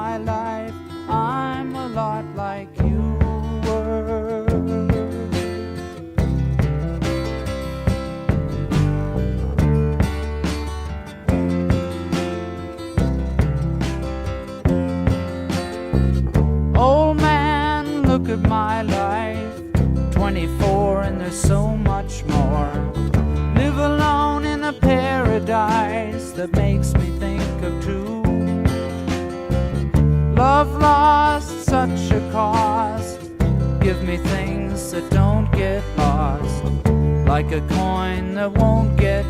my life, I'm a lot like you were. Old man, look at my life, 24 and there's so much more. Live alone in a paradise that makes me think of two. Love lost, such a cost. Give me things that don't get lost, like a coin that won't get